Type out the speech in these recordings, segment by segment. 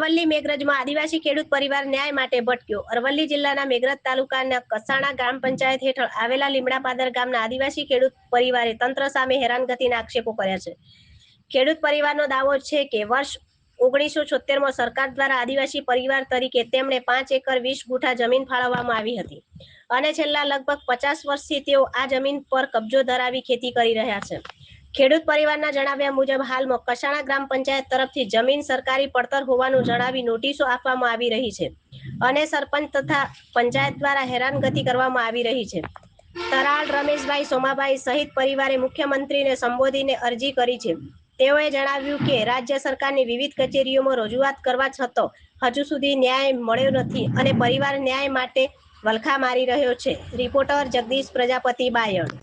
અરવલ્લી મેઘરજમાં આદિવાસી ખેડૂત પરિવાર ન્યાય માટે ભટક્યો। અરવલ્લી જિલ્લાના મેઘરજ તાલુકાના કસાણા ગ્રામ પંચાયત હેઠળ આવેલા લીમડાપાદર ગામના આદિવાસી ખેડૂત પરિવારે તંત્ર સામે હેરાનગતિના આક્ષેપો કર્યા છે। ખેડૂત પરિવારનો દાવો છે કે વર્ષ 1976માં સરકાર દ્વારા આદિવાસી પરિવાર તરીકે તેમને 5 એકર 20 ગુઠા જમીન ફાળવવામાં આવી હતી અને છેલ્લા લગભગ 50 વર્ષથી તેઓ આ જમીન પર કબજો ધરાવી ખેતી કરી રહ્યા છે। ખેડૂત પરિવારના જણાવ્યા મુજબ હાલમાં કસાણા ગ્રામ પંચાયત તરફથી જમીન સરકારી પડતર હોવાનું જણાવી નોટિસો આપવામાં આવી રહી છે અને સરપંચ તથા પંચાયત દ્વારા હેરાનગતિ કરવામાં આવી રહી છે। તરાળ રમેશભાઈ સોમાભાઈ સહિત પરિવારે મુખ્યમંત્રીને સંબોધીને અરજી કરી છે। તેઓએ જણાવ્યું કે રાજ્ય સરકારની વિવિધ કચેરીઓમાં રજૂઆત કરવા છતાં હજુ સુધી ન્યાય મળ્યો નથી અને પરિવાર ન્યાય માટે વલખા મારી રહ્યો છે। રિપોર્ટર જગદીશ પ્રજાપતિ બાયડ।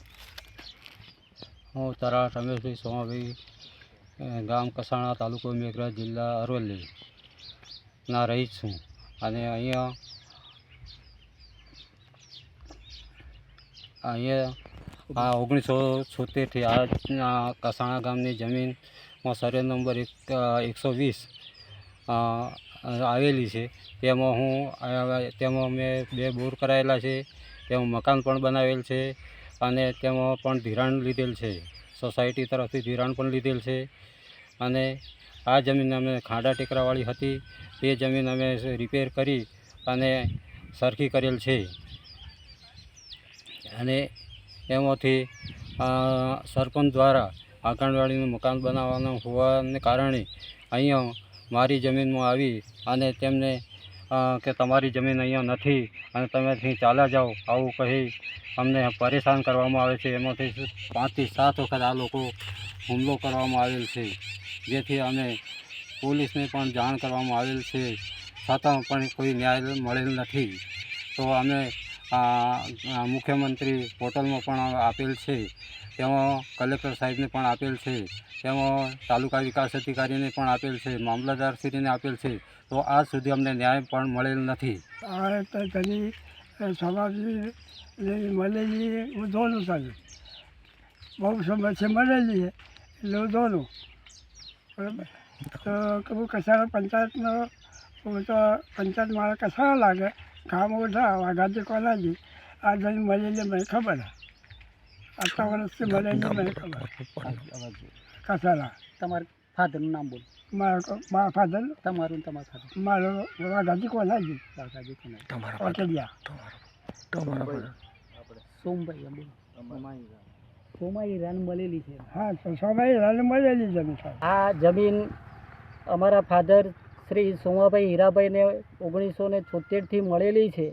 હું તરાળ રમેશભાઈ સોમાભાઈ ગામ કસાણા તાલુકો મેઘરજ જિલ્લા અરવલ્લી ના રહીશ છું અને અહીંયા આ 1976થી આ કસાણા ગામની જમીનમાં સર્વે નંબર 120 આવેલી છે। તેમાં મેં 2 બોર કરાયેલા છે, તેમાં મકાન પણ બનાવેલ છે અને તેમાં પણ ધિરાણ લીધેલ છે, સોસાયટી તરફથી ધિરાણ પણ લીધેલ છે અને આ જમીન અમે ખાડા ટેકરાવાળી હતી તે જમીન અમે રિપેર કરી અને સરખી કરેલ છે અને એમાંથી સરપંચ દ્વારા આંગણવાડીનું મકાન બનાવવાનું હોવાને કારણે અહીંયા મારી જમીનમાં આવી અને તેમને કે તમારી જમીન અહીંયા નથી અને તમે અહીં ચાલ્યા જાઓ આવું કહી અમને પરેશાન કરવામાં આવે છે। એમાંથી 5 થી 7 વખત આ લોકો હુમલો કરવામાં આવેલ છે, જેથી અમે પોલીસને પણ જાણ કરવામાં આવેલ છે, છતાં પણ કોઈ ન્યાય મળેલ નથી। તો અમે મુખ્યમંત્રી પોર્ટલમાં પણ આપેલ છે, તેમાં કલેક્ટર સાહેબને પણ આપેલ છે, તેમાં તાલુકા વિકાસ અધિકારીને પણ આપેલ છે, મામલતદારશ્રીને આપેલ છે, તો આજ સુધી અમને ન્યાય પણ મળેલ નથી। મળેલી હું ધોનું ચાલુ બહુ સમસ્યા મળેલી છે એટલે હું ધોનું બરાબર। તો કબૂ કસાણા પંચાયતનો તો પંચાયત મારા કસાણા લાગે કામ ઓછા વાઘાથી કોલાજી આ જઈને મળેલી મને ખબર આટલા વર્ષથી મળેલી મને ખબર કસાણા। તમારા ફાધરનું નામ બોલો। મારા ફાધર તમારું તમારા ફાધર મારો વાઘાથી કોલાજી ઓટેલિયા સોમભાઈ બોલો। સોમાઈ રાન મળેલી છે। હા સોમાઈ રાન મળેલી જમીન આ જમીન અમારા ફાધર શ્રી સોમાભાઈ હીરાભાઈને 1976થી મળેલી છે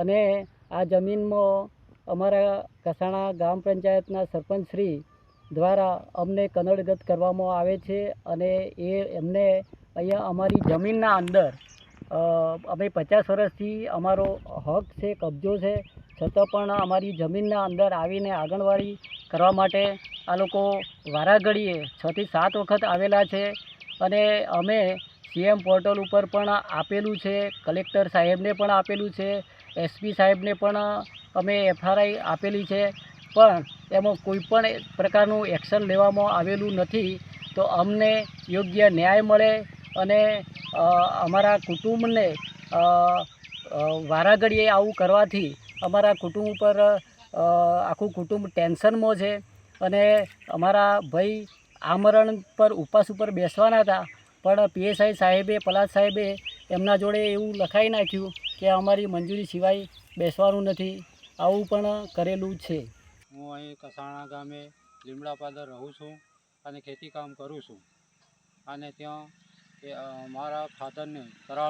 અને આ જમીનમાં અમારા કસાણા ગ્રામ પંચાયતના સરપંચ શ્રી દ્વારા અમને કનડગત કરવામાં આવે છે અને એમને અહીંયા અમારી જમીનના અંદર અમે 50 વર્ષથી અમારો હક છે, કબજો છે, છતાં પણ અમારી જમીનના અંદર આવીને આંગણવાડી કરવા માટે આ લોકો વારાઘડીએ 6 થી 7 વખત આવેલા છે અને અમે CM પોર્ટલ ઉપર પણ આપેલું છે, કલેક્ટર સાહેબને પણ આપેલું છે, SP સાહેબને પણ અમે FRI આપેલી છે, પણ એમાં કોઈ પણ પ્રકારનું એક્શન લેવામાં આવેલું નથી। તો અમને યોગ્ય ન્યાય મળે અને અમારા કુટુંબને વારાઘડીએ આવું કરવાથી અમારા કુટુંબ ઉપર આખું કુટુંબ ટેન્શનમાં છે અને અમારા ભાઈ આમરણ પર ઉપવાસ ઉપર બેસવાના હતા, પણ PSI સાહેબે પલાસ સાહેબે એમના જોડે એવું લખાઈ નાખ્યું કે અમારી મંજૂરી સિવાય બેસવાનું નથી, આવું પણ કરેલું છે। હું અહીં કસાણા ગામે લીમડાપાદર રહું છું અને ખેતી કામ કરું છું અને ત્યાં મારા ફાધરને તરાળ